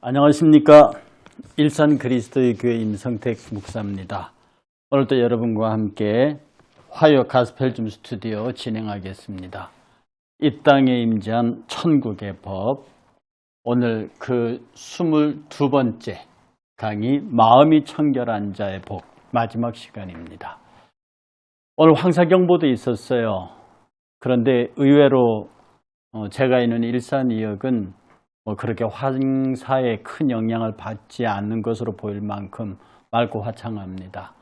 안녕하십니까. 일산 그리스도의 교회 임성택 목사입니다. 오늘도 여러분과 함께 화요 가스펠 줌 스튜디오 진행하겠습니다. 이 땅에 임재한 천국의 법, 오늘 그 22번째 강의 마음이 청결한 자의 복 마지막 시간입니다. 오늘 황사경보도 있었어요. 그런데 의외로 제가 있는 일산 2역은 그렇게 황사에 큰 영향을 받지 않는 것으로 보일 만큼 맑고 화창합니다.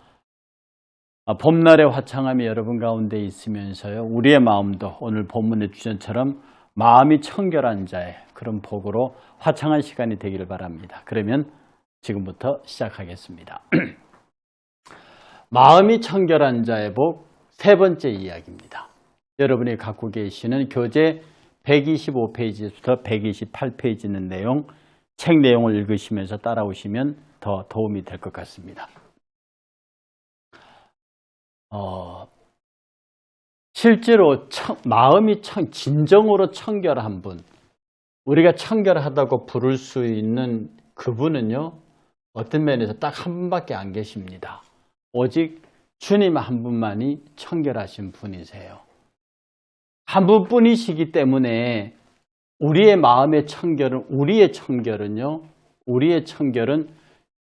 봄날의 화창함이 여러분 가운데 있으면서요, 우리의 마음도 오늘 본문의 주전처럼 마음이 청결한 자의 그런 복으로 화창한 시간이 되기를 바랍니다. 그러면 지금부터 시작하겠습니다. 마음이 청결한 자의 복 세 번째 이야기입니다. 여러분이 갖고 계시는 교재 125페이지부터 128페이지 있는 내용, 책 내용을 읽으시면서 따라오시면 더 도움이 될 것 같습니다. 실제로 마음이 진정으로 청결한 분, 우리가 청결하다고 부를 수 있는 그분은요, 어떤 면에서 딱 한 분밖에 안 계십니다. 오직 주님 한 분만이 청결하신 분이세요. 한 분뿐이시기 때문에 우리의 마음의 청결은, 우리의 청결은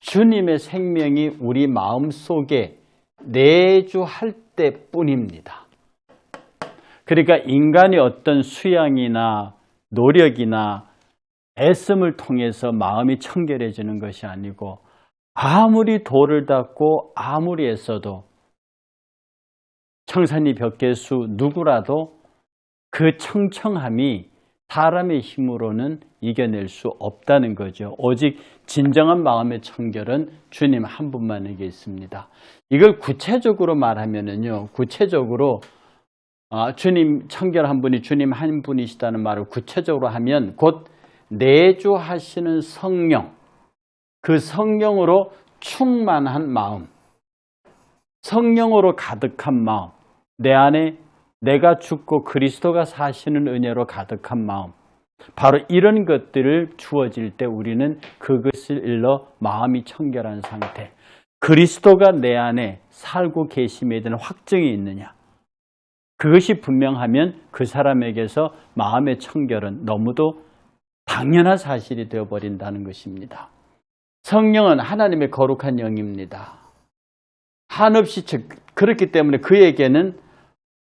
주님의 생명이 우리 마음 속에 내주할 때뿐입니다. 그러니까 인간이 어떤 수양이나 노력이나 애씀을 통해서 마음이 청결해지는 것이 아니고, 아무리 돌을 닦고 아무리 애써도 청산리 벽계수 누구라도 그 청청함이 사람의 힘으로는 이겨낼 수 없다는 거죠. 오직 진정한 마음의 청결은 주님 한 분만에게 있습니다. 이걸 구체적으로 말하면은요, 구체적으로 주님 청결한 분이 주님 한 분이시다는 말을 구체적으로 하면 곧 내주하시는 성령, 그 성령으로 충만한 마음, 성령으로 가득한 마음, 내 안에 내가 죽고 그리스도가 사시는 은혜로 가득한 마음, 바로 이런 것들을 주어질 때 우리는 그것을 일러 마음이 청결한 상태, 그리스도가 내 안에 살고 계심에 대한 확증이 있느냐, 그것이 분명하면 그 사람에게서 마음의 청결은 너무도 당연한 사실이 되어버린다는 것입니다. 성령은 하나님의 거룩한 영입니다. 한없이 그렇기 때문에 그에게는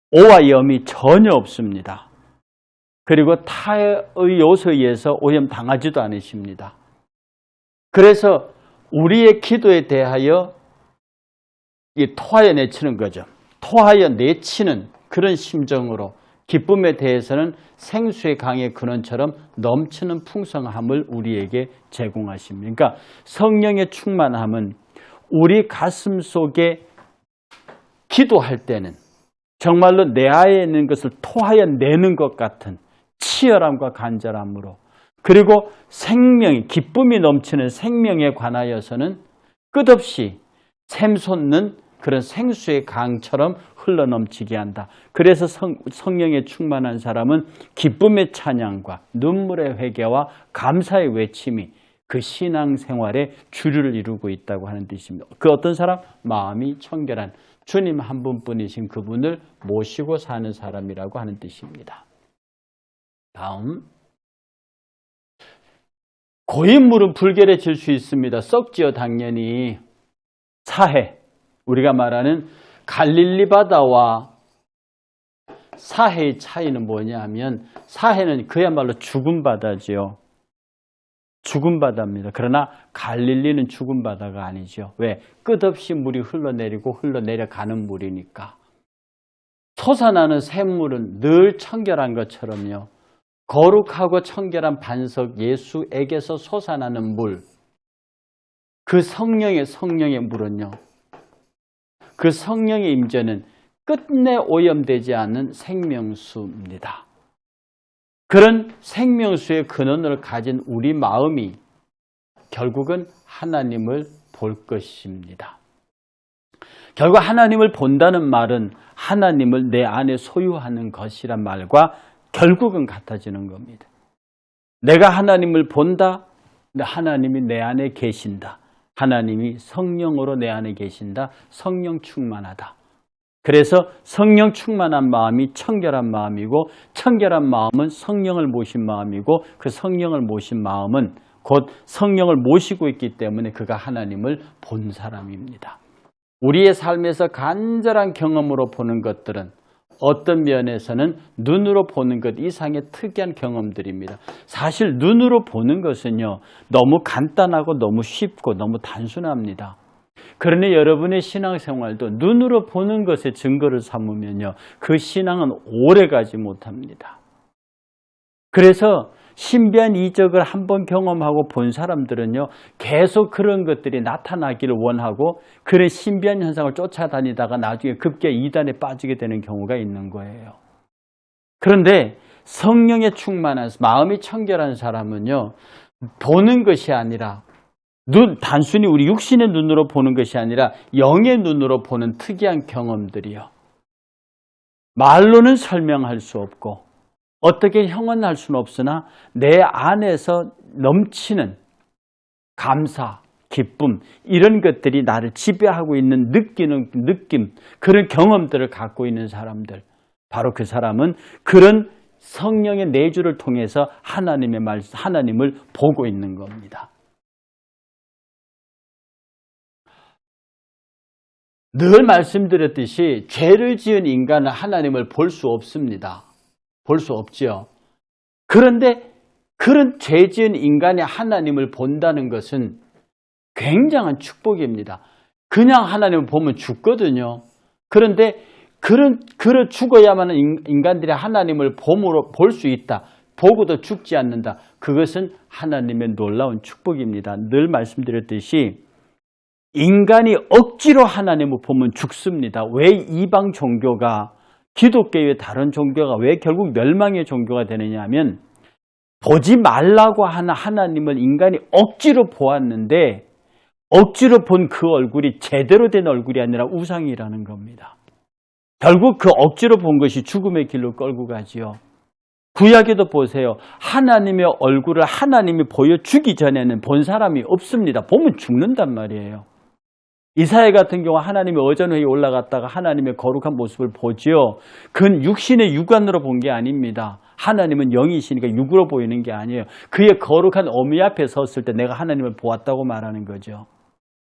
오와 염이 전혀 없습니다. 그리고 타의 요소에 의해서 오염당하지도 않으십니다. 그래서 우리의 기도에 대하여 토하여 내치는 거죠. 토하여 내치는 그런 심정으로 기쁨에 대해서는 생수의 강의 근원처럼 넘치는 풍성함을 우리에게 제공하십니다. 그러니까 성령의 충만함은 우리 가슴 속에 기도할 때는 정말로 내 안에 있는 것을 토하여 내는 것 같은 치열함과 간절함으로, 그리고 생명이, 기쁨이 넘치는 생명에 관하여서는 끝없이 샘솟는 그런 생수의 강처럼 흘러넘치게 한다. 그래서 성령에 충만한 사람은 기쁨의 찬양과 눈물의 회개와 감사의 외침이 그 신앙생활의 주류를 이루고 있다고 하는 뜻입니다. 그 어떤 사람? 마음이 청결한 주님 한 분뿐이신 그분을 모시고 사는 사람이라고 하는 뜻입니다. 다음, 고인물은 불결해질 수 있습니다. 썩지요, 당연히. 사해, 우리가 말하는 갈릴리 바다와 사해의 차이는 뭐냐 하면, 사해는 그야말로 죽은 바다지요. 죽은 바다입니다. 그러나 갈릴리는 죽은 바다가 아니죠. 왜? 끝없이 물이 흘러내리고 흘러내려가는 물이니까. 솟아나는 샘물은 늘 청결한 것처럼요, 거룩하고 청결한 반석 예수에게서 솟아나는 물, 그 성령의 물은요, 그 성령의 임재는 끝내 오염되지 않는 생명수입니다. 그런 생명수의 근원을 가진 우리 마음이 결국은 하나님을 볼 것입니다. 결국 하나님을 본다는 말은 하나님을 내 안에 소유하는 것이란 말과 결국은 같아지는 겁니다. 내가 하나님을 본다, 근데 하나님이 내 안에 계신다. 하나님이 성령으로 내 안에 계신다. 성령 충만하다. 그래서 성령 충만한 마음이 청결한 마음이고 청결한 마음은 성령을 모신 마음이고 그 성령을 모신 마음은 곧 성령을 모시고 있기 때문에 그가 하나님을 본 사람입니다. 우리의 삶에서 간절한 경험으로 보는 것들은 어떤 면에서는 눈으로 보는 것 이상의 특이한 경험들입니다. 사실 눈으로 보는 것은요, 너무 간단하고 너무 쉽고 너무 단순합니다. 그러니 여러분의 신앙생활도 눈으로 보는 것에 증거를 삼으면요, 그 신앙은 오래가지 못합니다. 그래서 신비한 이적을 한번 경험하고 본 사람들은요, 계속 그런 것들이 나타나기를 원하고 그런 신비한 현상을 쫓아다니다가 나중에 급기야 이단에 빠지게 되는 경우가 있는 거예요. 그런데 성령에 충만한 마음이 청결한 사람은요, 보는 것이 아니라 단순히 우리 육신의 눈으로 보는 것이 아니라 영의 눈으로 보는 특이한 경험들이요, 말로는 설명할 수 없고 어떻게 형언할 수는 없으나 내 안에서 넘치는 감사, 기쁨 이런 것들이 나를 지배하고 있는 느끼는 느낌, 그런 경험들을 갖고 있는 사람들, 바로 그 사람은 그런 성령의 내주를 통해서 하나님을 보고 있는 겁니다. 늘 말씀드렸듯이 죄를 지은 인간은 하나님을 볼 수 없습니다. 볼 수 없죠. 그런데 그런 죄 지은 인간이 하나님을 본다는 것은 굉장한 축복입니다. 그냥 하나님을 보면 죽거든요. 그런데 그런 죽어야만 인간들이 하나님을 볼 수 있다. 보고도 죽지 않는다. 그것은 하나님의 놀라운 축복입니다. 늘 말씀드렸듯이 인간이 억지로 하나님을 보면 죽습니다. 왜 이방 종교가 기독교의 다른 종교가 왜 결국 멸망의 종교가 되느냐 하면 보지 말라고 하는 하나님을 인간이 억지로 보았는데 억지로 본 그 얼굴이 제대로 된 얼굴이 아니라 우상이라는 겁니다. 결국 그 억지로 본 것이 죽음의 길로 끌고 가지요. 구약에도 보세요. 하나님의 얼굴을 하나님이 보여주기 전에는 본 사람이 없습니다. 보면 죽는단 말이에요. 이사야 같은 경우 하나님의 어전회에 올라갔다가 하나님의 거룩한 모습을 보지요. 그건 육신의 육안으로 본 게 아닙니다. 하나님은 영이시니까 육으로 보이는 게 아니에요. 그의 거룩한 어미 앞에 섰을 때 내가 하나님을 보았다고 말하는 거죠.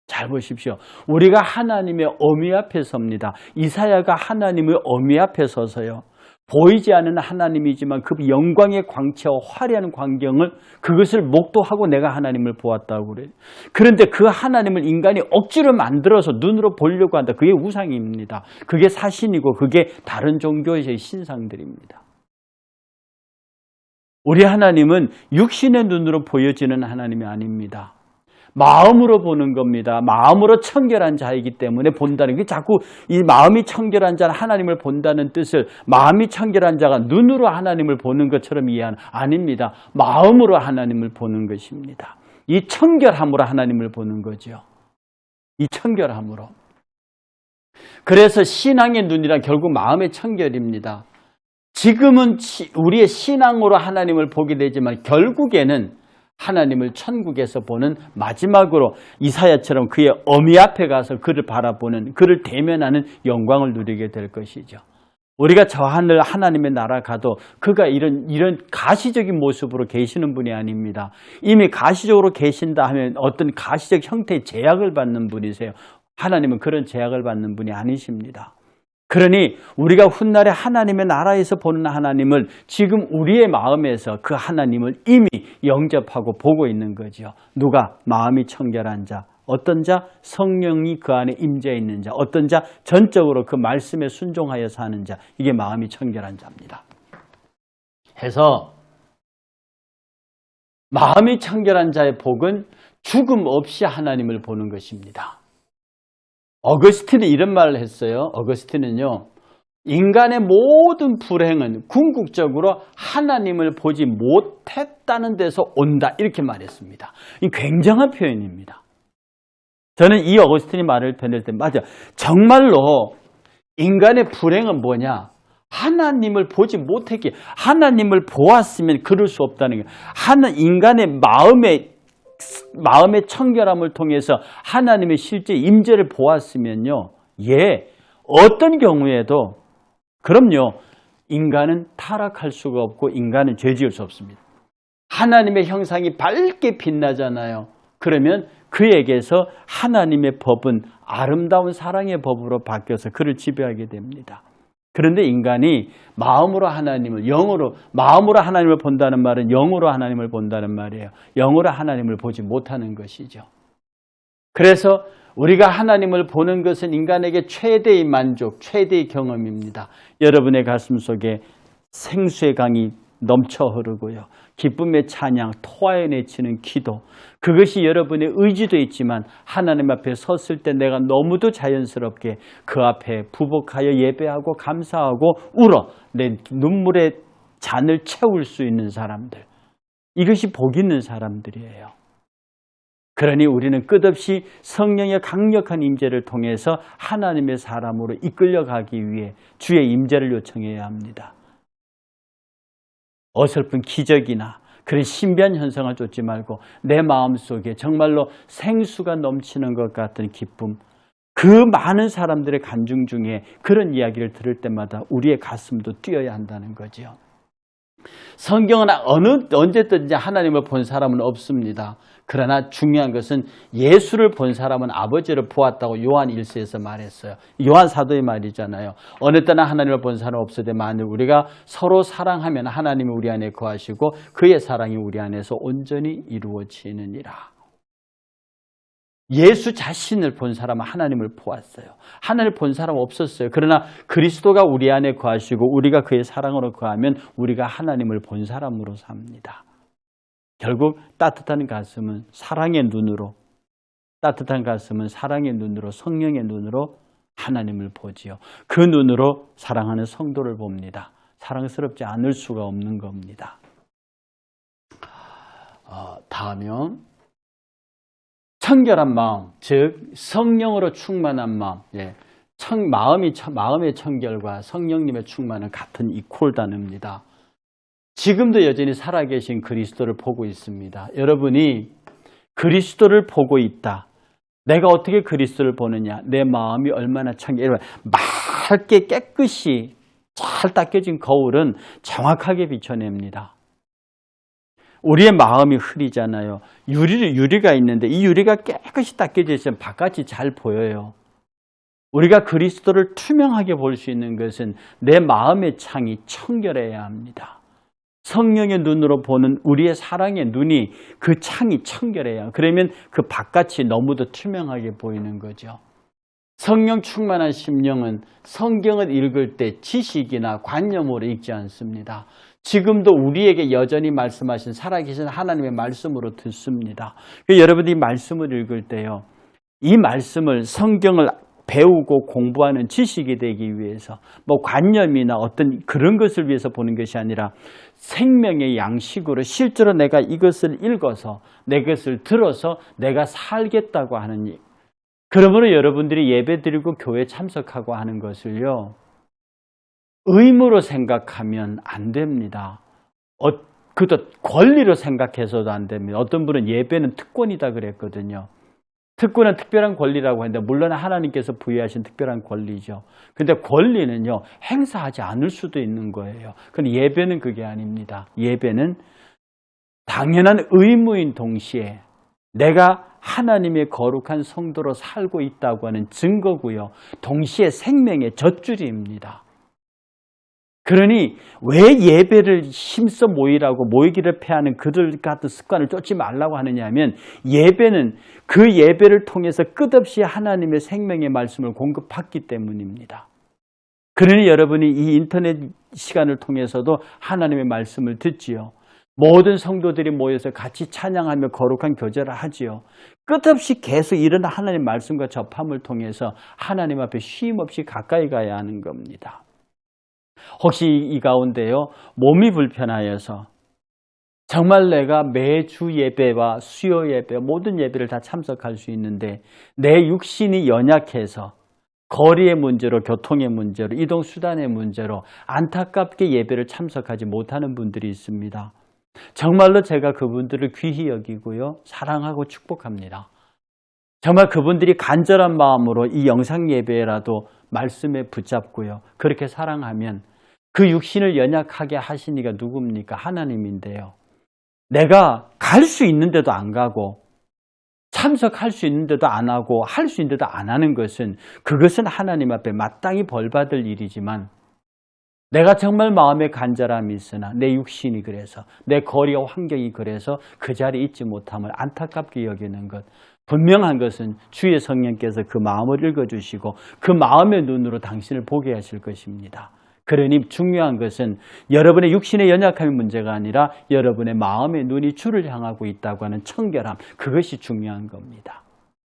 잘 보십시오. 우리가 하나님의 어미 앞에 섭니다. 이사야가 하나님의 어미 앞에 서서요, 보이지 않는 하나님이지만 그 영광의 광채와 화려한 광경을 그것을 목도하고 내가 하나님을 보았다고 그래요. 그런데 그 하나님을 인간이 억지로 만들어서 눈으로 보려고 한다. 그게 우상입니다. 그게 사신이고 그게 다른 종교의 신상들입니다. 우리 하나님은 육신의 눈으로 보여지는 하나님이 아닙니다. 마음으로 보는 겁니다. 마음으로 청결한 자이기 때문에 본다는 게, 자꾸 이 마음이 청결한 자는 하나님을 본다는 뜻을 마음이 청결한 자가 눈으로 하나님을 보는 것처럼 이해하는, 아닙니다. 마음으로 하나님을 보는 것입니다. 이 청결함으로 하나님을 보는 거죠. 이 청결함으로. 그래서 신앙의 눈이란 결국 마음의 청결입니다. 지금은 우리의 신앙으로 하나님을 보게 되지만 결국에는 하나님을 천국에서 보는, 마지막으로 이사야처럼 그의 어미 앞에 가서 그를 바라보는, 그를 대면하는 영광을 누리게 될 것이죠. 우리가 저 하늘 하나님의 나라 가도 그가 이런 가시적인 모습으로 계시는 분이 아닙니다. 이미 가시적으로 계신다 하면 어떤 가시적 형태의 제약을 받는 분이세요. 하나님은 그런 제약을 받는 분이 아니십니다. 그러니 우리가 훗날에 하나님의 나라에서 보는 하나님을 지금 우리의 마음에서 그 하나님을 이미 영접하고 보고 있는 거죠. 누가? 마음이 청결한 자. 어떤 자? 성령이 그 안에 임재해 있는 자. 어떤 자? 전적으로 그 말씀에 순종하여 사는 자. 이게 마음이 청결한 자입니다. 해서 마음이 청결한 자의 복은 죽음 없이 하나님을 보는 것입니다. 어거스틴은 이런 말을 했어요. 어거스틴은요, 인간의 모든 불행은 궁극적으로 하나님을 보지 못했다는 데서 온다, 이렇게 말했습니다. 이 굉장한 표현입니다. 저는 이 어거스틴이 말을 펴낼 때, 맞아, 정말로 인간의 불행은 뭐냐? 하나님을 보지 못했기에, 하나님을 보았으면 그럴 수 없다는 거예요. 인간의 마음에 마음의 청결함을 통해서 하나님의 실제 임재를 보았으면요. 어떤 경우에도 그럼요. 인간은 타락할 수가 없고 인간은 죄지을 수 없습니다. 하나님의 형상이 밝게 빛나잖아요. 그러면 그에게서 하나님의 법은 아름다운 사랑의 법으로 바뀌어서 그를 지배하게 됩니다. 그런데 인간이 마음으로 하나님을 본다는 말은 영으로 하나님을 본다는 말이에요. 영으로 하나님을 보지 못하는 것이죠. 그래서 우리가 하나님을 보는 것은 인간에게 최대의 만족, 최대의 경험입니다. 여러분의 가슴 속에 생수의 강이 넘쳐 흐르고요. 기쁨의 찬양, 토하여 내치는 기도, 그것이 여러분의 의지도 있지만 하나님 앞에 섰을 때 내가 너무도 자연스럽게 그 앞에 부복하여 예배하고 감사하고 울어 내 눈물의 잔을 채울 수 있는 사람들, 이것이 복 있는 사람들이에요. 그러니 우리는 끝없이 성령의 강력한 임재를 통해서 하나님의 사람으로 이끌려가기 위해 주의 임재를 요청해야 합니다. 어설픈 기적이나 그런 신비한 현상을 쫓지 말고 내 마음속에 정말로 생수가 넘치는 것 같은 기쁨, 그 많은 사람들의 간증 중에 그런 이야기를 들을 때마다 우리의 가슴도 뛰어야 한다는 거죠. 성경은 언제든지 하나님을 본 사람은 없습니다. 그러나 중요한 것은 예수를 본 사람은 아버지를 보았다고 요한 1서에서 말했어요. 요한 사도의 말이잖아요. 어느 때나 하나님을 본 사람은 없으되 만일 우리가 서로 사랑하면 하나님이 우리 안에 거하시고 그의 사랑이 우리 안에서 온전히 이루어지느니라. 예수 자신을 본 사람은 하나님을 보았어요. 하나님을 본 사람은 없었어요. 그러나 그리스도가 우리 안에 거하시고 우리가 그의 사랑으로 거하면 우리가 하나님을 본 사람으로 삽니다. 결국 따뜻한 가슴은 사랑의 눈으로, 성령의 눈으로 하나님을 보지요. 그 눈으로 사랑하는 성도를 봅니다. 사랑스럽지 않을 수가 없는 겁니다. 다음은 청결한 마음, 즉 성령으로 충만한 마음. 마음의 청결과 성령님의 충만은 같은 이퀄 단어입니다. 지금도 여전히 살아계신 그리스도를 보고 있습니다. 여러분이 그리스도를 보고 있다. 내가 어떻게 그리스도를 보느냐? 내 마음이 얼마나 맑게 깨끗이 잘 닦여진 거울은 정확하게 비춰냅니다. 우리의 마음이 흐리잖아요. 유리가 있는데 이 유리가 깨끗이 닦여져 있으면 바깥이 잘 보여요. 우리가 그리스도를 투명하게 볼 수 있는 것은 내 마음의 창이 청결해야 합니다. 성령의 눈으로 보는 우리의 사랑의 눈이 그 창이 청결해야, 그러면 그 바깥이 너무도 투명하게 보이는 거죠. 성령 충만한 심령은 성경을 읽을 때 지식이나 관념으로 읽지 않습니다. 지금도 우리에게 여전히 말씀하신 살아계신 하나님의 말씀으로 듣습니다. 여러분들이 말씀을 읽을 때요, 이 말씀을 성경을 배우고 공부하는 지식이 되기 위해서 관념이나 어떤 그런 것을 위해서 보는 것이 아니라 생명의 양식으로 실제로 내가 이것을 읽어서 내 것을 들어서 내가 살겠다고 하는 일. 그러므로 여러분들이 예배드리고 교회 참석하고 하는 것을요, 의무로 생각하면 안 됩니다. 그것도 권리로 생각해서도 안 됩니다. 어떤 분은 예배는 특권이다 그랬거든요. 특권은 특별한 권리라고 하는데 물론 하나님께서 부여하신 특별한 권리죠. 그런데 권리는요, 행사하지 않을 수도 있는 거예요. 그런데 예배는 그게 아닙니다. 예배는 당연한 의무인 동시에 내가 하나님의 거룩한 성도로 살고 있다고 하는 증거고요. 동시에 생명의 젖줄입니다. 그러니 왜 예배를 힘써 모이라고 모이기를 패하는 그들 같은 습관을 쫓지 말라고 하느냐 하면, 예배는 그 예배를 통해서 끝없이 하나님의 생명의 말씀을 공급받기 때문입니다. 그러니 여러분이 이 인터넷 시간을 통해서도 하나님의 말씀을 듣지요. 모든 성도들이 모여서 같이 찬양하며 거룩한 교제를 하지요. 끝없이 계속 이런 하나님의 말씀과 접함을 통해서 하나님 앞에 쉼 없이 가까이 가야 하는 겁니다. 혹시 이 가운데요, 몸이 불편하여서 정말 내가 매주 예배와 수요 예배, 모든 예배를 다 참석할 수 있는데 내 육신이 연약해서 거리의 문제로, 교통의 문제로, 이동수단의 문제로 안타깝게 예배를 참석하지 못하는 분들이 있습니다. 정말로 제가 그분들을 귀히 여기고요. 사랑하고 축복합니다. 정말 그분들이 간절한 마음으로 이 영상 예배라도 말씀에 붙잡고요. 그렇게 사랑하면 그 육신을 연약하게 하신 이가 누굽니까? 하나님인데요. 내가 갈 수 있는데도 안 가고 참석할 수 있는데도 안 하고 할 수 있는데도 안 하는 것은 그것은 하나님 앞에 마땅히 벌받을 일이지만 내가 정말 마음에 간절함이 있으나 내 육신이 그래서 내 거리와 환경이 그래서 그 자리에 있지 못함을 안타깝게 여기는 것 분명한 것은 주의 성령께서 그 마음을 읽어주시고 그 마음의 눈으로 당신을 보게 하실 것입니다. 그러니 중요한 것은 여러분의 육신의 연약함이 문제가 아니라 여러분의 마음의 눈이 주를 향하고 있다고 하는 청결함, 그것이 중요한 겁니다.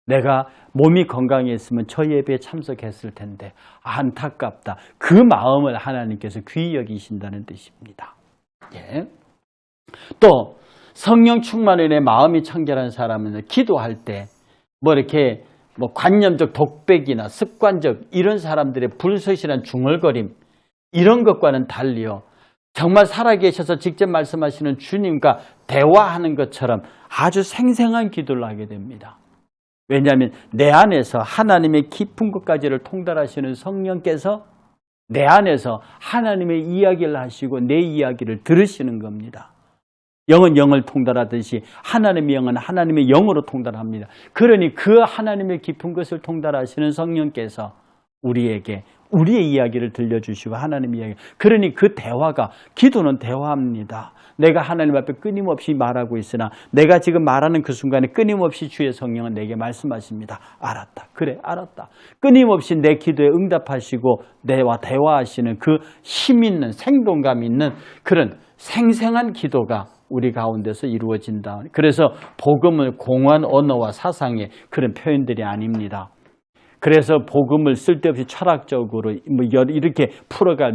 내가 몸이 건강했으면 저 예배에 참석했을 텐데 안타깝다. 그 마음을 하나님께서 귀히 여기신다는 뜻입니다. 예. 또 성령 충만에 내 마음이 청결한 사람은 기도할 때 이렇게 관념적 독백이나 습관적 이런 사람들의 불성실한 중얼거림 이런 것과는 달리요. 정말 살아계셔서 직접 말씀하시는 주님과 대화하는 것처럼 아주 생생한 기도를 하게 됩니다. 왜냐하면 내 안에서 하나님의 깊은 것까지를 통달하시는 성령께서 내 안에서 하나님의 이야기를 하시고 내 이야기를 들으시는 겁니다. 영은 영을 통달하듯이 하나님의 영은 하나님의 영으로 통달합니다. 그러니 그 하나님의 깊은 것을 통달하시는 성령께서 우리에게 우리의 이야기를 들려주시고 하나님의 이야기. 그러니 그 대화가 기도는 대화입니다. 내가 하나님 앞에 끊임없이 말하고 있으나 내가 지금 말하는 그 순간에 끊임없이 주의 성령은 내게 말씀하십니다. 알았다. 그래 알았다. 끊임없이 내 기도에 응답하시고 내와 대화하시는 그 힘 있는 생동감 있는 그런 생생한 기도가 우리 가운데서 이루어진다. 그래서 복음은 공허한 언어와 사상의 그런 표현들이 아닙니다. 그래서 복음을 쓸데없이 철학적으로 이렇게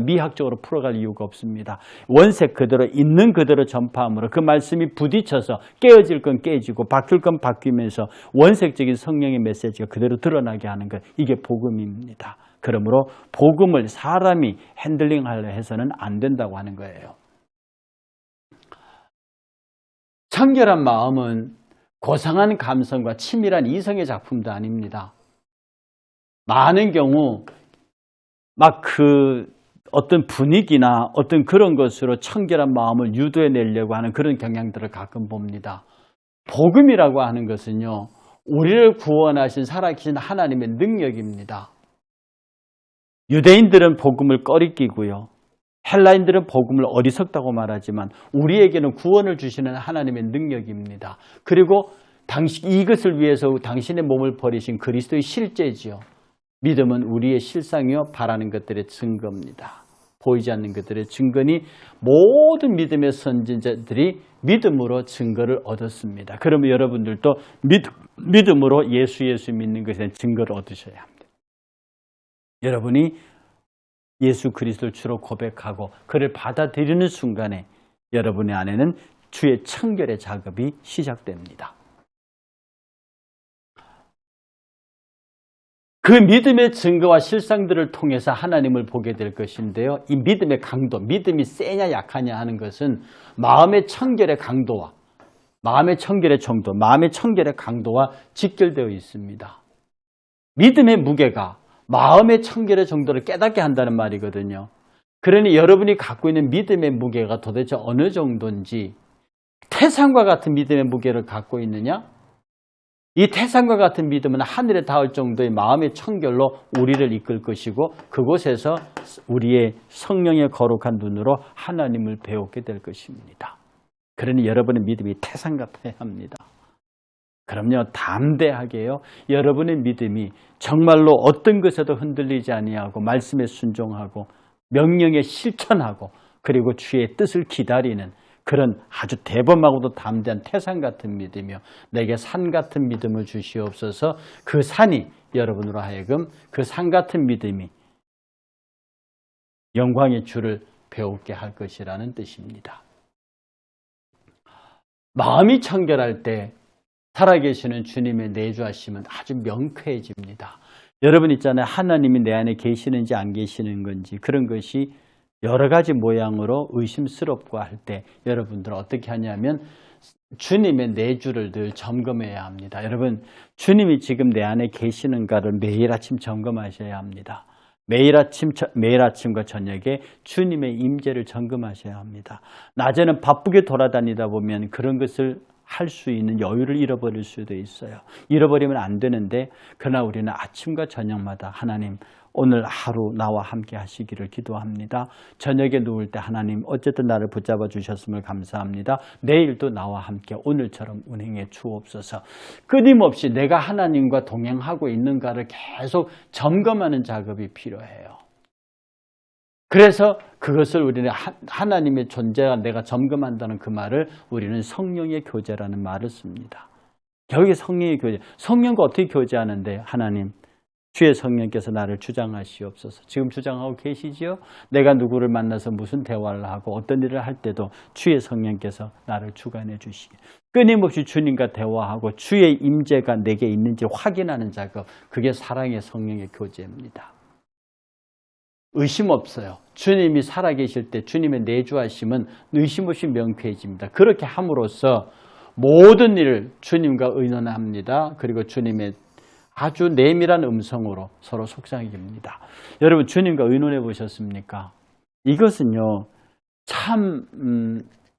미학적으로 풀어갈 이유가 없습니다. 원색 그대로 있는 그대로 전파함으로 그 말씀이 부딪혀서 깨어질 건 깨지고 바뀔 건 바뀌면서 원색적인 성령의 메시지가 그대로 드러나게 하는 것, 이게 복음입니다. 그러므로 복음을 사람이 핸들링하려 해서는 안 된다고 하는 거예요. 청결한 마음은 고상한 감성과 치밀한 이성의 작품도 아닙니다. 많은 경우 어떤 분위기나 어떤 그런 것으로 청결한 마음을 유도해내려고 하는 그런 경향들을 가끔 봅니다. 복음이라고 하는 것은요, 우리를 구원하신 살아계신 하나님의 능력입니다. 유대인들은 복음을 꺼리끼고요, 헬라인들은 복음을 어리석다고 말하지만 우리에게는 구원을 주시는 하나님의 능력입니다. 그리고 이것을 위해서 당신의 몸을 버리신 그리스도의 실제지요. 믿음은 우리의 실상이요 바라는 것들의 증거입니다. 보이지 않는 것들의 증거니 모든 믿음의 선진자들이 믿음으로 증거를 얻었습니다. 그러면 여러분들도 믿음으로 예수 믿는 것에 대한 증거를 얻으셔야 합니다. 여러분이 예수 그리스도를 주로 고백하고 그를 받아들이는 순간에 여러분의 안에는 주의 청결의 작업이 시작됩니다. 그 믿음의 증거와 실상들을 통해서 하나님을 보게 될 것인데요. 이 믿음의 강도, 믿음이 세냐 약하냐 하는 것은 마음의 청결의 강도와 마음의 청결의 정도, 마음의 청결의 강도와 직결되어 있습니다. 믿음의 무게가 마음의 청결의 정도를 깨닫게 한다는 말이거든요. 그러니 여러분이 갖고 있는 믿음의 무게가 도대체 어느 정도인지, 태산과 같은 믿음의 무게를 갖고 있느냐? 이 태산과 같은 믿음은 하늘에 닿을 정도의 마음의 청결로 우리를 이끌 것이고 그곳에서 우리의 성령의 거룩한 눈으로 하나님을 배우게 될 것입니다. 그러니 여러분의 믿음이 태산 같아야 합니다. 그럼요, 담대하게요. 여러분의 믿음이 정말로 어떤 것에도 흔들리지 아니하고 말씀에 순종하고 명령에 실천하고 그리고 주의 뜻을 기다리는 그런 아주 대범하고도 담대한 태산 같은 믿음이요. 내게 산 같은 믿음을 주시옵소서. 그 산이 여러분으로 하여금 그 산 같은 믿음이 영광의 주를 배우게 할 것이라는 뜻입니다. 마음이 청결할 때 살아계시는 주님의 내주하심은 아주 명쾌해집니다. 여러분 있잖아요. 하나님이 내 안에 계시는지 안 계시는 건지 그런 것이 여러 가지 모양으로 의심스럽고 할 때 여러분들 어떻게 하냐면 주님의 내주를 늘 점검해야 합니다. 여러분, 주님이 지금 내 안에 계시는가를 매일 아침 점검하셔야 합니다. 매일 아침과 저녁에 주님의 임재를 점검하셔야 합니다. 낮에는 바쁘게 돌아다니다 보면 그런 것을 할 수 있는 여유를 잃어버릴 수도 있어요. 잃어버리면 안 되는데, 그러나 우리는 아침과 저녁마다 하나님, 오늘 하루 나와 함께 하시기를 기도합니다. 저녁에 누울 때 하나님, 어쨌든 나를 붙잡아 주셨음을 감사합니다. 내일도 나와 함께 오늘처럼 운행해 주옵소서. 끊임없이 내가 하나님과 동행하고 있는가를 계속 점검하는 작업이 필요해요. 그래서 그것을 우리는 하나님의 존재가 내가 점검한다는 그 말을 우리는 성령의 교제라는 말을 씁니다. 결국에 성령의 교제. 성령과 어떻게 교제하는데? 하나님, 주의 성령께서 나를 주장하시옵소서. 지금 주장하고 계시지요? 내가 누구를 만나서 무슨 대화를 하고 어떤 일을 할 때도 주의 성령께서 나를 주관해 주시기. 끊임없이 주님과 대화하고 주의 임재가 내게 있는지 확인하는 작업. 그게 사랑의 성령의 교제입니다. 의심 없어요. 주님이 살아계실 때 주님의 내주하심은 의심 없이 명쾌해집니다. 그렇게 함으로써 모든 일을 주님과 의논합니다. 그리고 주님의 아주 내밀한 음성으로 서로 속삭입니다. 여러분, 주님과 의논해 보셨습니까? 이것은요, 참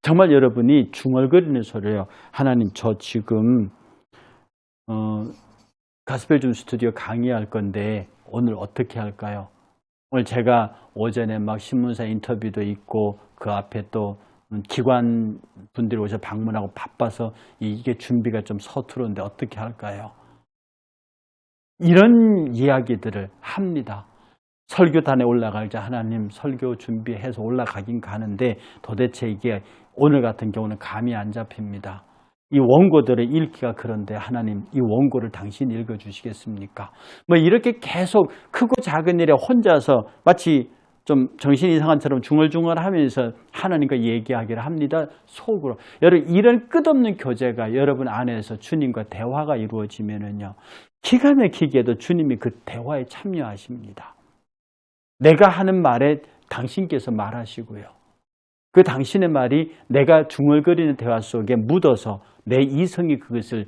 정말 여러분이 중얼거리는 소리예요. 하나님, 저 지금 가스펠 스튜디오 강의할 건데 오늘 어떻게 할까요? 오늘 제가 오전에 막 신문사 인터뷰도 있고 그 앞에 또 기관 분들이 오셔서 방문하고 바빠서 이게 준비가 좀 서투른데 어떻게 할까요? 이런 이야기들을 합니다. 설교단에 올라갈 때 하나님, 설교 준비해서 올라가긴 가는데 도대체 이게 오늘 같은 경우는 감이 안 잡힙니다. 이 원고들의 읽기가 그런데 하나님, 이 원고를 당신 읽어주시겠습니까? 뭐 이렇게 계속 크고 작은 일에 혼자서 마치 좀 정신이 이상한처럼 중얼중얼하면서 하나님과 얘기하기를 합니다. 속으로. 여러분, 이런 끝없는 교제가 여러분 안에서 주님과 대화가 이루어지면은요, 기가 막히게도 주님이 그 대화에 참여하십니다. 내가 하는 말에 당신께서 말하시고요. 그 당신의 말이 내가 중얼거리는 대화 속에 묻어서 내 이성이 그것을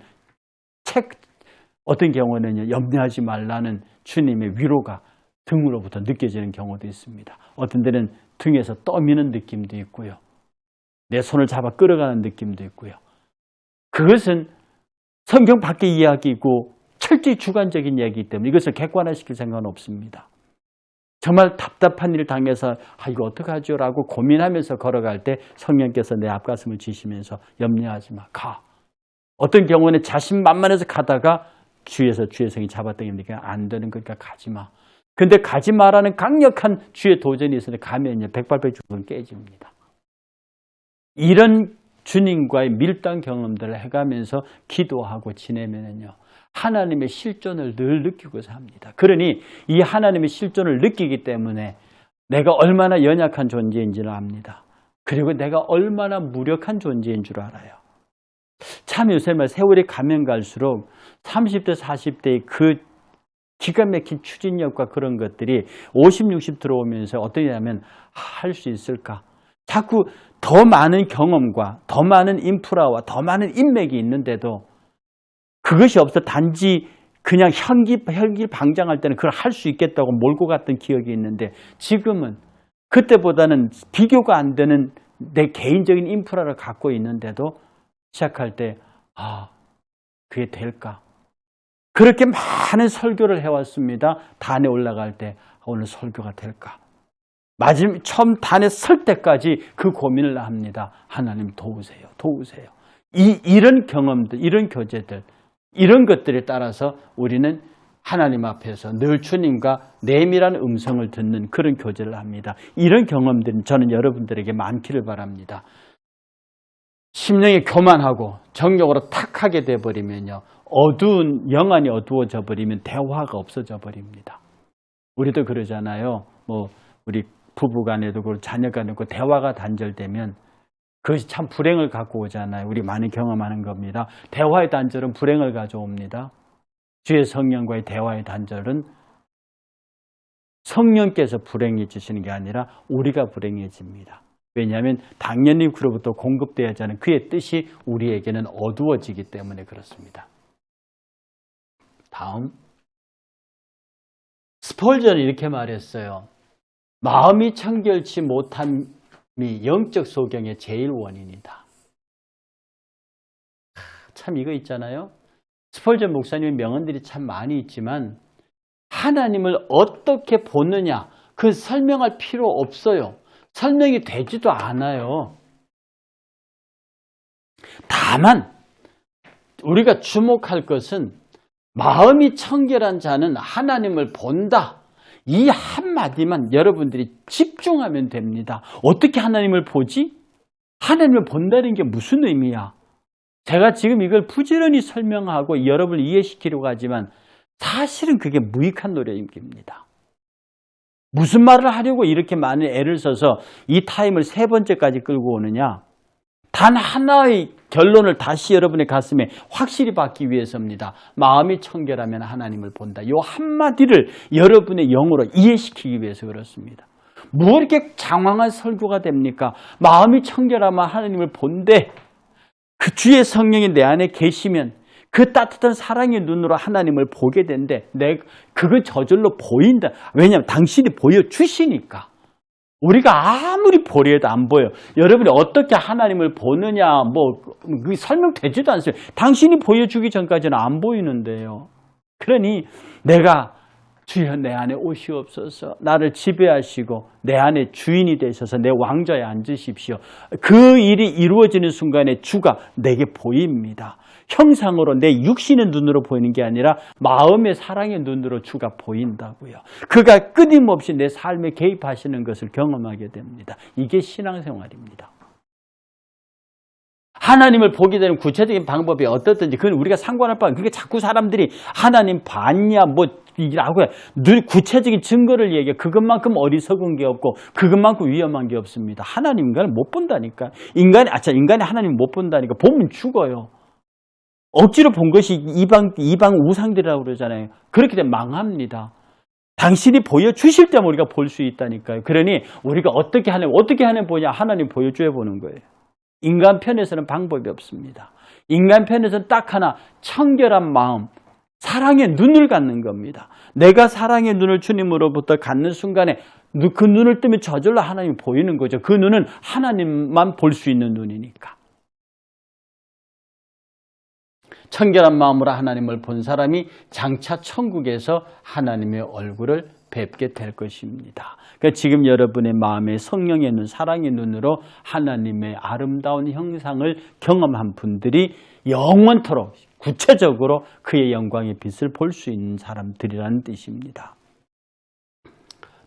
어떤 경우는 염려하지 말라는 주님의 위로가 등으로부터 느껴지는 경우도 있습니다. 어떤 데는 등에서 떠미는 느낌도 있고요. 내 손을 잡아 끌어가는 느낌도 있고요. 그것은 성경 밖의 이야기이고 철저히 주관적인 이야기이기 때문에 이것을 객관화시킬 생각은 없습니다. 정말 답답한 일을 당해서 이거 어떡하죠? 라고 고민하면서 걸어갈 때 성령께서 내 앞가슴을 지시면서 염려하지 마, 가. 어떤 경우는 자신만만해서 가다가 주에서 주의 성이 잡아당기니까 안 되는 거니까 가지 마. 근데 가지 마라는 강력한 주의 도전이 있으니 가면요, 백발백중은 깨집니다. 이런 주님과의 밀당 경험들을 해가면서 기도하고 지내면요, 하나님의 실존을 늘 느끼고 삽니다. 그러니 이 하나님의 실존을 느끼기 때문에 내가 얼마나 연약한 존재인지를 압니다. 그리고 내가 얼마나 무력한 존재인 줄 알아요. 참 요새 세월이 가면 갈수록 30대, 40대의 그 기가 막힌 추진력과 그런 것들이 50, 60 들어오면서 어떠냐면 할 수 있을까? 자꾸 더 많은 경험과 더 많은 인프라와 더 많은 인맥이 있는데도 그것이 없어 단지 그냥 혈기방장할 때는 그걸 할 수 있겠다고 몰고 갔던 기억이 있는데 지금은 그때보다는 비교가 안 되는 내 개인적인 인프라를 갖고 있는데도 시작할 때 그게 될까? 그렇게 많은 설교를 해왔습니다. 단에 올라갈 때 오늘 설교가 될까? 처음 단에 설 때까지 그 고민을 합니다. 하나님 도우세요. 도우세요. 이런 경험들, 이런 교제들, 이런 것들에 따라서 우리는 하나님 앞에서 늘 주님과 내밀한 음성을 듣는 그런 교제를 합니다. 이런 경험들은 저는 여러분들에게 많기를 바랍니다. 심령이 교만하고 정욕으로 탁하게 돼버리면요, 영안이 어두워져 버리면 대화가 없어져 버립니다. 우리도 그러잖아요. 우리 부부간에도 그렇고 자녀간에도 대화가 단절되면 그것이 참 불행을 갖고 오잖아요. 우리 많이 경험하는 겁니다. 대화의 단절은 불행을 가져옵니다. 주의 성령과의 대화의 단절은 성령께서 불행해지시는 게 아니라 우리가 불행해집니다. 왜냐하면 당연히 그로부터 공급되어야 하는 그의 뜻이 우리에게는 어두워지기 때문에 그렇습니다. 다음, 스펄전은 이렇게 말했어요. 마음이 청결치 못함이 영적 소경의 제일 원인이다. 참 이거 있잖아요. 스펄전 목사님의 명언들이 참 많이 있지만 하나님을 어떻게 보느냐 그 설명할 필요 없어요. 설명이 되지도 않아요. 다만 우리가 주목할 것은 마음이 청결한 자는 하나님을 본다. 이 한마디만 여러분들이 집중하면 됩니다. 어떻게 하나님을 보지? 하나님을 본다는 게 무슨 의미야? 제가 지금 이걸 부지런히 설명하고 여러분을 이해시키려고 하지만 사실은 그게 무익한 노래입니다. 무슨 말을 하려고 이렇게 많은 애를 써서 이 타임을 3번째까지 끌고 오느냐? 단 하나의 결론을 다시 여러분의 가슴에 확실히 받기 위해서입니다. 마음이 청결하면 하나님을 본다. 이 한마디를 여러분의 영으로 이해시키기 위해서 그렇습니다. 뭐 이렇게 장황한 설교가 됩니까? 마음이 청결하면 하나님을 본대. 그 주의 성령이 내 안에 계시면 그 따뜻한 사랑의 눈으로 하나님을 보게 된대. 그건 저절로 보인다. 왜냐하면 당신이 보여주시니까. 우리가 아무리 보려도 안 보여. 여러분이 어떻게 하나님을 보느냐, 설명되지도 않습니다. 당신이 보여주기 전까지는 안 보이는데요. 그러니 내가 주여 내 안에 오시옵소서, 나를 지배하시고 내 안에 주인이 되셔서 내 왕좌에 앉으십시오. 그 일이 이루어지는 순간에 주가 내게 보입니다. 형상으로 내 육신의 눈으로 보이는 게 아니라 마음의 사랑의 눈으로 주가 보인다고요. 그가 끊임없이 내 삶에 개입하시는 것을 경험하게 됩니다. 이게 신앙생활입니다. 하나님을 보게 되는 구체적인 방법이 어떻든지 그건 우리가 상관할 바. 그러니까 자꾸 사람들이 하나님 봤냐 이라고 해. 늘 구체적인 증거를 얘기해. 그것만큼 어리석은 게 없고 그것만큼 위험한 게 없습니다. 하나님 인간을 못 본다니까. 인간이 하나님 못 본다니까. 보면 죽어요. 억지로 본 것이 이방 우상들이라고 그러잖아요. 그렇게 되면 망합니다. 당신이 보여주실 때만 우리가 볼 수 있다니까요. 그러니 우리가 어떻게 하나님 보냐? 하나님 보여줘야 보는 거예요. 인간 편에서는 방법이 없습니다. 인간 편에서는 딱 하나, 청결한 마음, 사랑의 눈을 갖는 겁니다. 내가 사랑의 눈을 주님으로부터 갖는 순간에 그 눈을 뜨면 저절로 하나님이 보이는 거죠. 그 눈은 하나님만 볼 수 있는 눈이니까. 청결한 마음으로 하나님을 본 사람이 장차 천국에서 하나님의 얼굴을 뵙게 될 것입니다. 그러니까 지금 여러분의 마음에 성령의 눈, 사랑의 눈으로 하나님의 아름다운 형상을 경험한 분들이 영원토록 구체적으로 그의 영광의 빛을 볼 수 있는 사람들이라는 뜻입니다.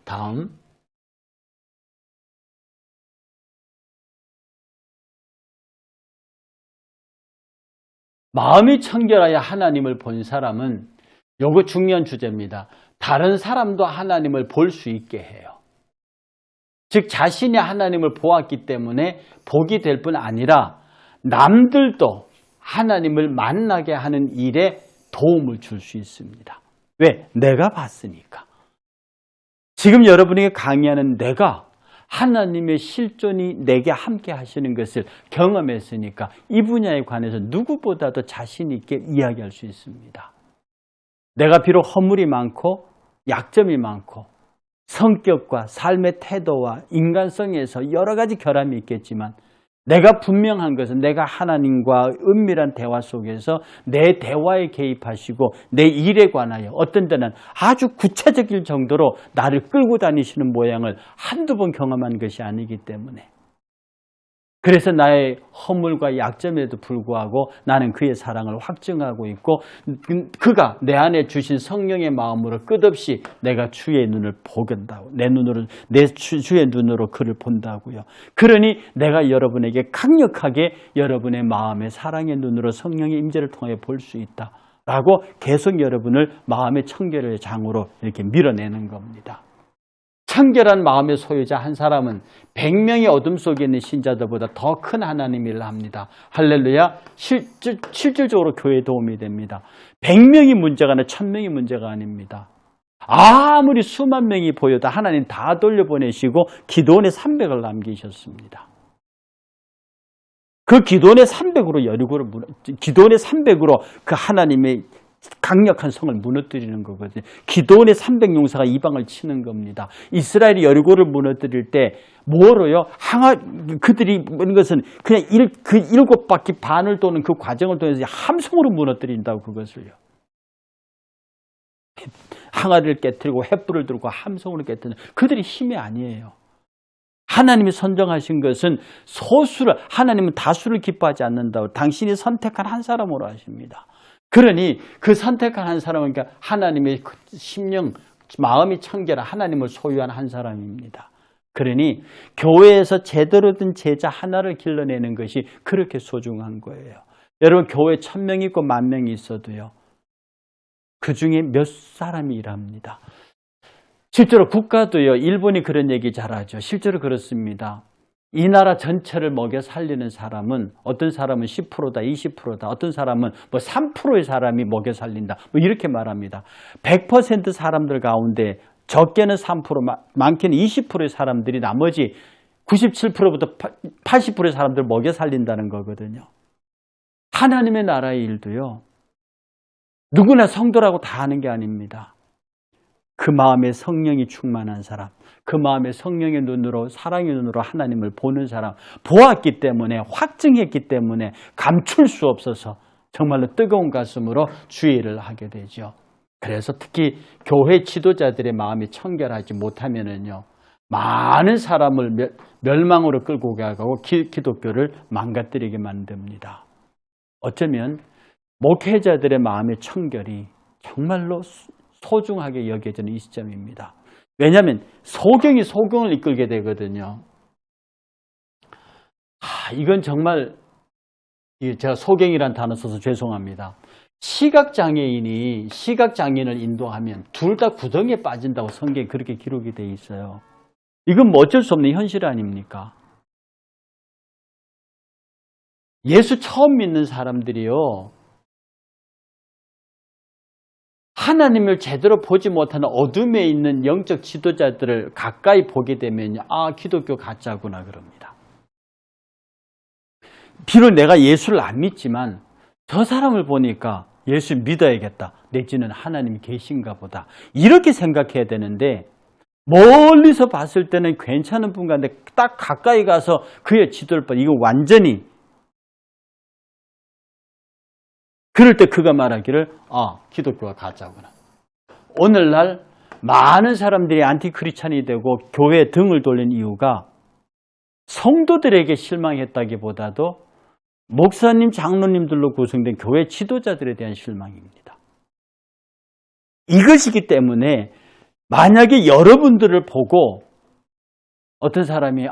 다음, 마음이 청결하여 하나님을 본 사람은, 요거 중요한 주제입니다. 다른 사람도 하나님을 볼 수 있게 해요. 즉 자신이 하나님을 보았기 때문에 복이 될 뿐 아니라 남들도 하나님을 만나게 하는 일에 도움을 줄 수 있습니다. 왜? 내가 봤으니까. 지금 여러분에게 강의하는 내가 하나님의 실존이 내게 함께 하시는 것을 경험했으니까 이 분야에 관해서 누구보다도 자신 있게 이야기할 수 있습니다. 내가 비록 허물이 많고 약점이 많고 성격과 삶의 태도와 인간성에서 여러 가지 결함이 있겠지만 내가 분명한 것은 내가 하나님과 은밀한 대화 속에서 내 대화에 개입하시고 내 일에 관하여 어떤 때는 아주 구체적일 정도로 나를 끌고 다니시는 모양을 한두 번 경험한 것이 아니기 때문에, 그래서 나의 허물과 약점에도 불구하고 나는 그의 사랑을 확증하고 있고 그가 내 안에 주신 성령의 마음으로 끝없이 내가 주의 눈을 보겠다고, 주의 눈으로 그를 본다고요. 그러니 내가 여러분에게 강력하게 여러분의 마음의 사랑의 눈으로 성령의 임재를 통해 볼 수 있다라고 계속 여러분을 마음의 청결의 장으로 이렇게 밀어내는 겁니다. 청결한 마음의 소유자 한 사람은 100명의 어둠 속에 있는 신자들보다 더 큰 하나님 일을 합니다. 할렐루야. 실질적으로 교회에 도움이 됩니다. 100명이 문제가 아니라 1000명이 문제가 아닙니다. 아무리 수만 명이 보여도 하나님 다 돌려보내시고 기드온의 300을 남기셨습니다. 그 기드온의 300으로 그 하나님의 강력한 성을 무너뜨리는 거거든요. 기드온의 300용사가 이방을 치는 겁니다. 이스라엘이 여리고를 무너뜨릴 때 뭐로요? 그들이 하는 것은 그냥 그 7바퀴 반을 도는 그 과정을 통해서 함성으로 무너뜨린다고 그것을요. 항아리를 깨뜨리고 횃불을 들고 함성으로 깨뜨리는 그들이 힘이 아니에요. 하나님이 선정하신 것은 하나님은 다수를 기뻐하지 않는다고 당신이 선택한 한 사람으로 하십니다. 그러니 그 선택한 한 사람은 그러니까 하나님의 심령, 마음이 청결한 하나님을 소유한 한 사람입니다. 그러니 교회에서 제대로 된 제자 하나를 길러내는 것이 그렇게 소중한 거예요. 여러분 교회 1000명이 있고 10,000명이 있어도요. 그 중에 몇 사람이 일합니다. 실제로 국가도요. 일본이 그런 얘기 잘하죠. 실제로 그렇습니다. 이 나라 전체를 먹여 살리는 사람은 어떤 사람은 10%다, 20%다, 어떤 사람은 3%의 사람이 먹여 살린다. 이렇게 말합니다. 100% 사람들 가운데 적게는 3%, 많게는 20%의 사람들이 나머지 97%부터 80%의 사람들 먹여 살린다는 거거든요. 하나님의 나라의 일도요. 누구나 성도라고 다 하는 게 아닙니다. 그 마음에 성령이 충만한 사람, 그 마음에 성령의 눈으로 사랑의 눈으로 하나님을 보는 사람, 보았기 때문에 확증했기 때문에 감출 수 없어서 정말로 뜨거운 가슴으로 주의를 하게 되죠. 그래서 특히 교회 지도자들의 마음이 청결하지 못하면은요, 많은 사람을 멸망으로 끌고 가고 기독교를 망가뜨리게 만듭니다. 어쩌면 목회자들의 마음의 청결이 정말로 소중하게 여겨지는 이 시점입니다. 왜냐하면 소경이 소경을 이끌게 되거든요. 이건 정말 제가 소경이란 단어 써서 죄송합니다. 시각장애인이 시각장애인을 인도하면 둘 다 구덩이에 빠진다고 성경에 그렇게 기록이 되어 있어요. 이건 뭐 어쩔 수 없는 현실 아닙니까? 예수 처음 믿는 사람들이요. 하나님을 제대로 보지 못하는 어둠에 있는 영적 지도자들을 가까이 보게 되면 기독교 가짜구나 그럽니다. 비록 내가 예수를 안 믿지만 저 사람을 보니까 예수 믿어야겠다. 내지는 하나님이 계신가 보다. 이렇게 생각해야 되는데 멀리서 봤을 때는 괜찮은 분 같은데 딱 가까이 가서 그의 지도를 봐. 이거 완전히 그럴 때 그가 말하기를 기독교가 가짜구나. 오늘날 많은 사람들이 안티크리스찬이 되고 교회 등을 돌린 이유가 성도들에게 실망했다기보다도 목사님, 장로님들로 구성된 교회 지도자들에 대한 실망입니다. 이것이기 때문에 만약에 여러분들을 보고 어떤 사람이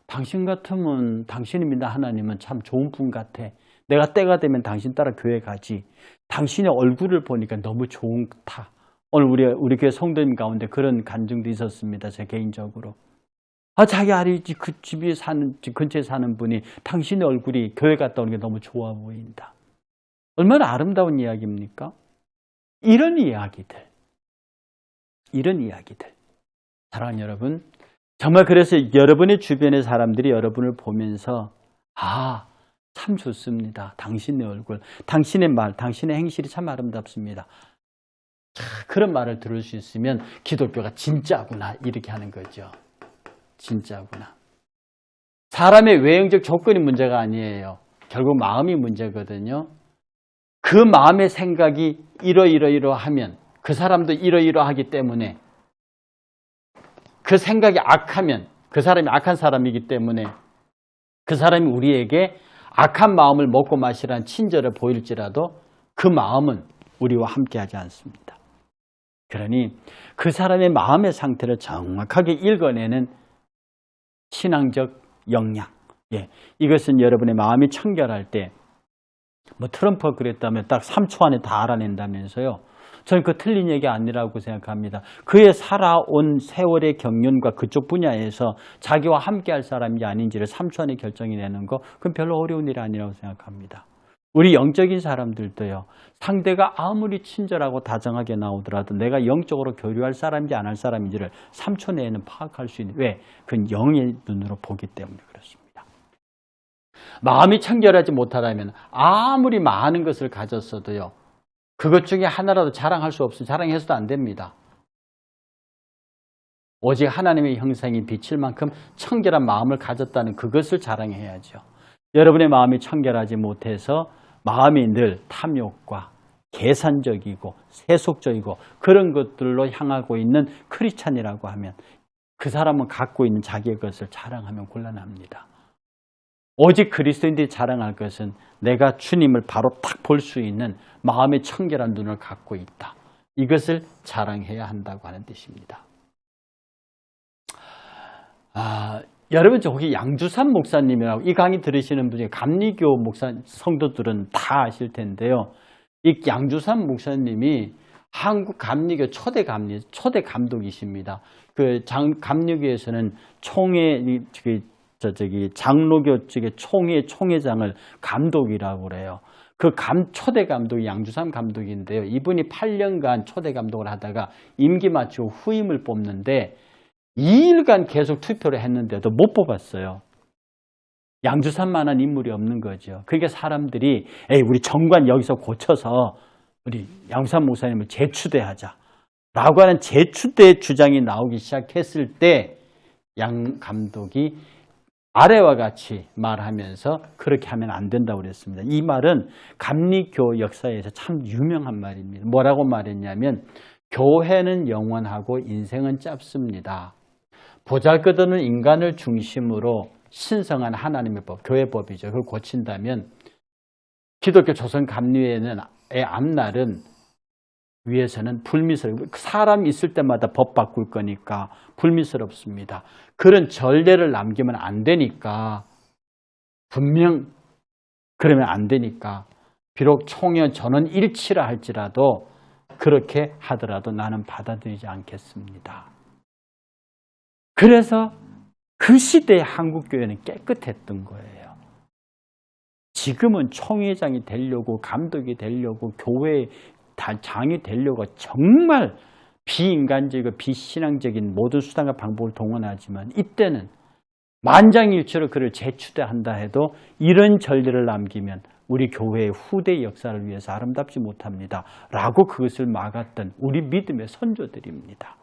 당신 같으면 당신이 믿는 하나님은 참 좋은 분 같아. 내가 때가 되면 당신 따라 교회 가지. 당신의 얼굴을 보니까 너무 좋다. 오늘 우리 교회 성도님 가운데 그런 간증도 있었습니다. 제 개인적으로. 자기 아래 그 집에 근처에 사는 분이 당신의 얼굴이 교회 갔다 오는 게 너무 좋아 보인다. 얼마나 아름다운 이야기입니까? 이런 이야기들. 사랑하는 여러분, 정말 그래서 여러분의 주변의 사람들이 여러분을 보면서 참 좋습니다. 당신의 얼굴, 당신의 말, 당신의 행실이 참 아름답습니다. 그런 말을 들을 수 있으면 기독교가 진짜구나 이렇게 하는 거죠. 진짜구나. 사람의 외형적 조건이 문제가 아니에요. 결국 마음이 문제거든요. 그 마음의 생각이 이러하면 그 사람도 이러하기 때문에 그 생각이 악하면 그 사람이 악한 사람이기 때문에 그 사람이 우리에게 악한 마음을 먹고 마시라는 친절을 보일지라도 그 마음은 우리와 함께하지 않습니다. 그러니 그 사람의 마음의 상태를 정확하게 읽어내는 신앙적 역량. 이것은 여러분의 마음이 청결할 때 트럼프가 그랬다면 딱 3초 안에 다 알아낸다면서요. 저는 그 틀린 얘기 아니라고 생각합니다. 그의 살아온 세월의 경륜과 그쪽 분야에서 자기와 함께할 사람인지 아닌지를 3초 안에 결정이 내는 거 그건 별로 어려운 일이 아니라고 생각합니다. 우리 영적인 사람들도요. 상대가 아무리 친절하고 다정하게 나오더라도 내가 영적으로 교류할 사람인지 안 할 사람인지를 3초 내에는 파악할 수 있는, 왜? 그건 영의 눈으로 보기 때문에 그렇습니다. 마음이 청결하지 못하다면 아무리 많은 것을 가졌어도요. 그것 중에 하나라도 자랑할 수 없으면 자랑해서도 안 됩니다. 오직 하나님의 형상인 빛일 만큼 청결한 마음을 가졌다는 그것을 자랑해야죠. 여러분의 마음이 청결하지 못해서 마음이 늘 탐욕과 계산적이고 세속적이고 그런 것들로 향하고 있는 크리스찬이라고 하면 그 사람은 갖고 있는 자기의 것을 자랑하면 곤란합니다. 오직 그리스도인들이 자랑할 것은 내가 주님을 바로 딱 볼 수 있는 마음의 청결한 눈을 갖고 있다. 이것을 자랑해야 한다고 하는 뜻입니다. 여러분 저기 양주삼 목사님이라고 이 강의 들으시는 분이 감리교 목사 성도들은 다 아실 텐데요. 이 양주삼 목사님이 한국 감리교 초대 감독이십니다. 그 감리교에서는 장로교 측의 총회장을 감독이라고 그래요. 그 초대 감독이 양주삼 감독인데요. 이분이 8년간 초대 감독을 하다가 임기 마치고 후임을 뽑는데 2일간 계속 투표를 했는데도 못 뽑았어요. 양주삼만한 인물이 없는 거죠. 그러니까 사람들이 우리 정관 여기서 고쳐서 우리 양주삼 목사님을 재추대하자 라고 하는 재추대 주장이 나오기 시작했을 때 양 감독이 아래와 같이 말하면서 그렇게 하면 안 된다고 그랬습니다. 이 말은 감리교 역사에서 참 유명한 말입니다. 뭐라고 말했냐면 교회는 영원하고 인생은 짧습니다. 보잘것없는 인간을 중심으로 신성한 하나님의 법, 교회법이죠. 그걸 고친다면 기독교 조선 감리회의 앞날은 위에서는 불미스럽고 사람 있을 때마다 법 바꿀 거니까 불미스럽습니다. 그런 전례를 남기면 안 되니까 분명 그러면 안 되니까 비록 총회 전원 일치라 할지라도 그렇게 하더라도 나는 받아들이지 않겠습니다. 그래서 그 시대의 한국교회는 깨끗했던 거예요. 지금은 총회장이 되려고 감독이 되려고 교회 장이 되려고 정말 비인간적이고 비신앙적인 모든 수단과 방법을 동원하지만 이때는 만장일치로 그를 재추대한다 해도 이런 전례를 남기면 우리 교회의 후대 역사를 위해서 아름답지 못합니다. 라고 그것을 막았던 우리 믿음의 선조들입니다.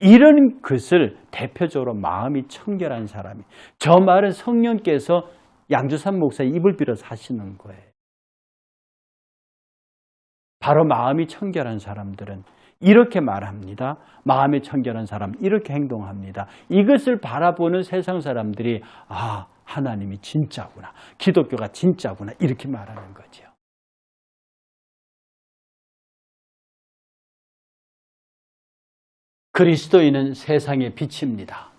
이런 것을 대표적으로 마음이 청결한 사람이, 저 말은 성령께서 양주삼 목사의 입을 빌어서 하시는 거예요. 바로 마음이 청결한 사람들은 이렇게 말합니다. 마음이 청결한 사람 이렇게 행동합니다. 이것을 바라보는 세상 사람들이 하나님이 진짜구나, 기독교가 진짜구나 이렇게 말하는 거죠. 그리스도인은 세상의 빛입니다.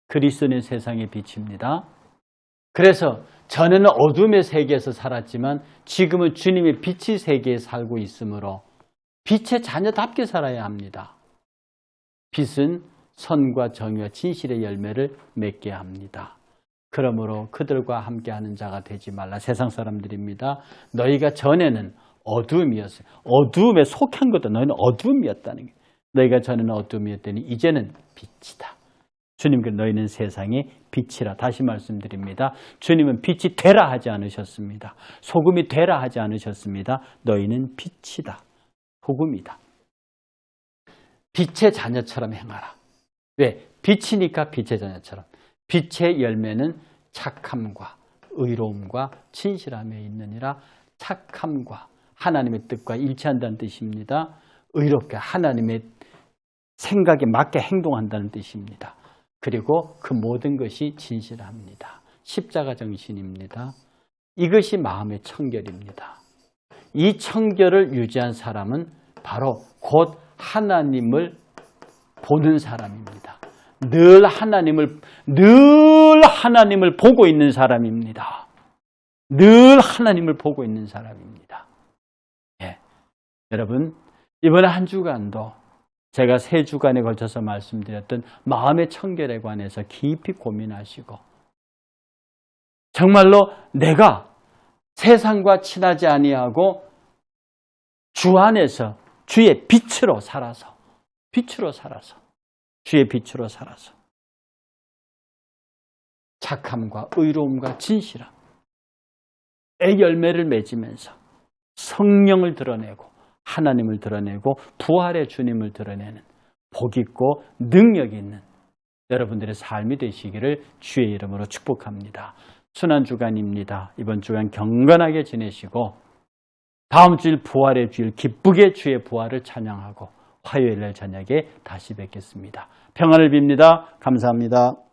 그리스도는 세상의 빛입니다. 그래서 전에는 어둠의 세계에서 살았지만 지금은 주님의 빛의 세계에 살고 있으므로 빛의 자녀답게 살아야 합니다. 빛은 선과 정의와 진실의 열매를 맺게 합니다. 그러므로 그들과 함께하는 자가 되지 말라. 세상 사람들입니다. 너희가 전에는 어둠이었어요. 어둠에 속한 것도 너희는 어둠이었다는 거예요. 너희가 전에는 어둠이었더니 이제는 빛이다. 주님께 너희는 세상의 빛이라. 다시 말씀드립니다. 주님은 빛이 되라 하지 않으셨습니다. 소금이 되라 하지 않으셨습니다. 너희는 빛이다. 소금이다. 빛의 자녀처럼 행하라. 왜? 빛이니까 빛의 자녀처럼. 빛의 열매는 착함과 의로움과 진실함에 있느니라. 착함과 하나님의 뜻과 일치한다는 뜻입니다. 의롭게 하나님의 생각에 맞게 행동한다는 뜻입니다. 그리고 그 모든 것이 진실합니다. 십자가 정신입니다. 이것이 마음의 청결입니다. 이 청결을 유지한 사람은 바로 곧 하나님을 보는 사람입니다. 늘 하나님을 보고 있는 사람입니다. 늘 하나님을 보고 있는 사람입니다. 여러분, 이번 한 주간도 제가 3주간에 걸쳐서 말씀드렸던 마음의 청결에 관해서 깊이 고민하시고 정말로 내가 세상과 친하지 아니하고 주 안에서 주의 빛으로 살아서 주의 빛으로 살아서 착함과 의로움과 진실함, 의 열매를 맺으면서 성령을 드러내고 하나님을 드러내고 부활의 주님을 드러내는 복 있고 능력 있는 여러분들의 삶이 되시기를 주의 이름으로 축복합니다. 순환 주간입니다. 이번 주간 경건하게 지내시고 다음 주일 부활의 주일 기쁘게 주의 부활을 찬양하고 화요일 날 저녁에 다시 뵙겠습니다. 평안을 빕니다. 감사합니다.